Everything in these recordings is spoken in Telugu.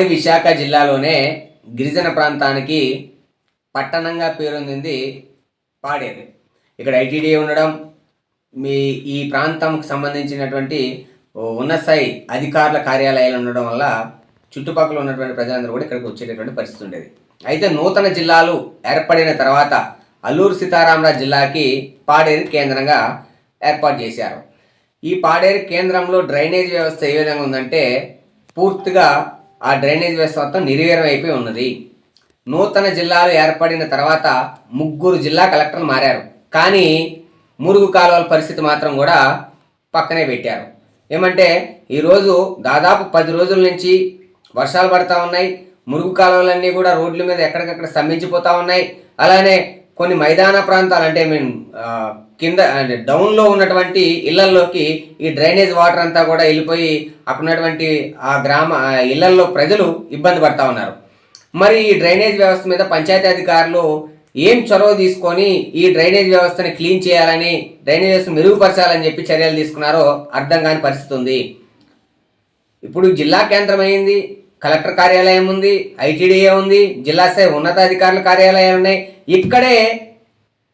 ఉమ్మడి విశాఖ జిల్లాలోనే గిరిజన ప్రాంతానికి పట్టణంగా పేరొందింది పాడేరు. ఇక్కడ ఐటీడీ ఉండడం, ఈ ప్రాంతంకి సంబంధించినటువంటి ఉన్నత స్థాయి అధికారుల కార్యాలయాలు ఉండడం వల్ల చుట్టుపక్కల ఉన్నటువంటి ప్రజలందరూ కూడా ఇక్కడికి వచ్చేటటువంటి పరిస్థితి ఉండేది. అయితే నూతన జిల్లాలు ఏర్పడిన తర్వాత అల్లూరు సీతారామరాజు జిల్లాకి పాడేరు కేంద్రంగా ఏర్పాటు చేశారు. ఈ పాడేరు కేంద్రంలో డ్రైనేజ్ వ్యవస్థ ఏ విధంగా ఉందంటే పూర్తిగా ఆ డ్రైనేజ్ వ్యవస్థ మొత్తం నిర్వీర్యం అయిపోయి ఉన్నది. నూతన జిల్లాలు ఏర్పడిన తర్వాత 3 జిల్లా కలెక్టర్లు మారారు, కానీ మురుగు కాలువల పరిస్థితి మాత్రం కూడా పక్కనే పెట్టారు. ఏమంటే ఈరోజు దాదాపు 10 రోజుల నుంచి వర్షాలు పడతా ఉన్నాయి, మురుగు కాలువలన్నీ కూడా రోడ్ల మీద ఎక్కడికక్కడ స్తంభించిపోతూ ఉన్నాయి. అలానే కొన్ని మైదాన ప్రాంతాలు అంటే కింద డౌన్లో ఉన్నటువంటి ఇళ్లల్లోకి ఈ డ్రైనేజ్ వాటర్ అంతా కూడా వెళ్ళిపోయి అక్కడ ఉన్నటువంటి ఆ ఇళ్లల్లో ప్రజలు ఇబ్బంది పడతా ఉన్నారు. మరి ఈ డ్రైనేజ్ వ్యవస్థ మీద పంచాయతీ అధికారులు ఏం చొరవ తీసుకొని ఈ డ్రైనేజ్ వ్యవస్థని క్లీన్ చేయాలని, డ్రైనేజ్ వ్యవస్థను మెరుగుపరచాలని చెప్పి చర్యలు తీసుకున్నారో అర్థం కాని పరిస్థితి ఉంది. ఇప్పుడు జిల్లా కేంద్రం అయింది, కలెక్టర్ కార్యాలయం ఉంది, ఐటీడీఏ ఉంది, జిల్లా స్థాయి ఉన్నతాధికారుల కార్యాలయాలు ఉన్నాయి. ఇక్కడే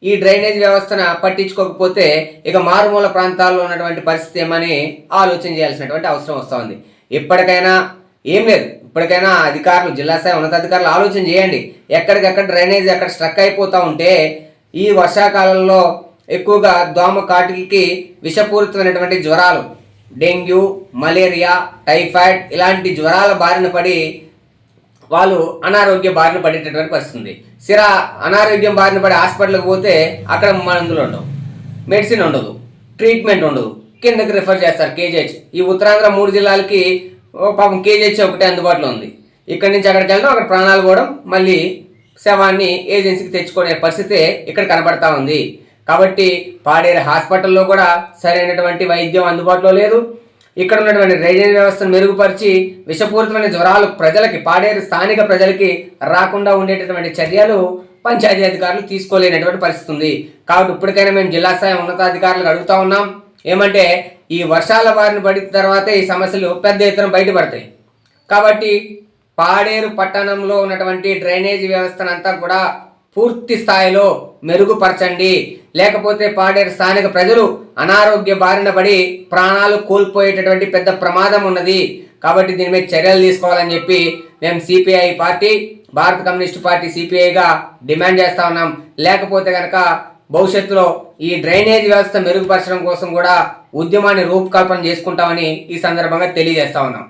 ఈ డ్రైనేజ్ వ్యవస్థను పట్టించుకోకపోతే ఇక మారుమూల ప్రాంతాల్లో ఉన్నటువంటి పరిస్థితి ఏమని ఆలోచన చేయాల్సినటువంటి అవసరం వస్తూ ఉంది. ఇప్పటికైనా ఏం లేదు, ఇప్పటికైనా అధికారులు, జిల్లా స్థాయి ఉన్నతాధికారులు ఆలోచన చేయండి. ఎక్కడికెక్కడ డ్రైనేజ్ ఎక్కడ స్ట్రక్ అయిపోతూ ఉంటే ఈ వర్షాకాలంలో ఎక్కువగా దోమ కాటుకి విషపూరితమైనటువంటి జ్వరాలు, డెంగ్యూ, మలేరియా, టైఫాయిడ్ ఇలాంటి జ్వరాల బారిన పడి వాళ్ళు అనారోగ్య బారిన పడేటటువంటి పరిస్థితుంది. అనారోగ్యం బారిన పడి హాస్పిటల్కి పోతే అక్కడ మందులు ఉండవు, మెడిసిన్ ఉండదు, ట్రీట్మెంట్ ఉండదు, కిందకి రిఫర్ చేస్తారు కేజీహెచ్. ఈ ఉత్తరాంధ్ర 3 జిల్లాలకి పాపం కేజీహెచ్ ఒకటే అందుబాటులో ఉంది. ఇక్కడి నుంచి అక్కడికి వెళ్ళడం, అక్కడ ప్రాణాలు పోవడం, మళ్ళీ శవాన్ని ఏజెన్సీకి తెచ్చుకునే పరిస్థితి ఇక్కడ కనబడతా ఉంది. కాబట్టి పాడేరు హాస్పిటల్లో కూడా సరైనటువంటి వైద్యం అందుబాటులో లేదు. ఇక్కడ ఉన్నటువంటి డ్రైనేజ్ వ్యవస్థను మెరుగుపరిచి విషపూరితమైన జ్వరాలు ప్రజలకి, పాడేరు స్థానిక ప్రజలకి రాకుండా ఉండేటటువంటి చర్యలు పంచాయతీ అధికారులు తీసుకోలేనటువంటి పరిస్థితి ఉంది. కాబట్టి ఇప్పటికైనా మేము జిల్లా స్థాయి ఉన్నతాధికారులకు అడుగుతా ఉన్నాం, ఏమంటే ఈ వర్షాల బారిన పడిన తర్వాత ఈ సమస్యలు పెద్ద ఎత్తున బయటపడతాయి. కాబట్టి పాడేరు పట్టణంలో ఉన్నటువంటి డ్రైనేజ్ వ్యవస్థనంతా కూడా పూర్తి స్థాయిలో మెరుగుపరచండి, లేకపోతే పాడేరు స్థానిక ప్రజలు అనారోగ్య బారిన పడి ప్రాణాలు కోల్పోయేటటువంటి పెద్ద ప్రమాదం ఉన్నది. కాబట్టి దీని మీద చర్యలు తీసుకోవాలని చెప్పి మేము సిపిఐ పార్టీ, భారత కమ్యూనిస్టు పార్టీ సిపిఐగా డిమాండ్ చేస్తా ఉన్నాం. లేకపోతే కనుక భవిష్యత్తులో ఈ డ్రైనేజ్ వ్యవస్థ మెరుగుపరచడం కోసం కూడా ఉద్యమాన్ని రూపకల్పన చేసుకుంటామని ఈ సందర్భంగా తెలియజేస్తా ఉన్నాం.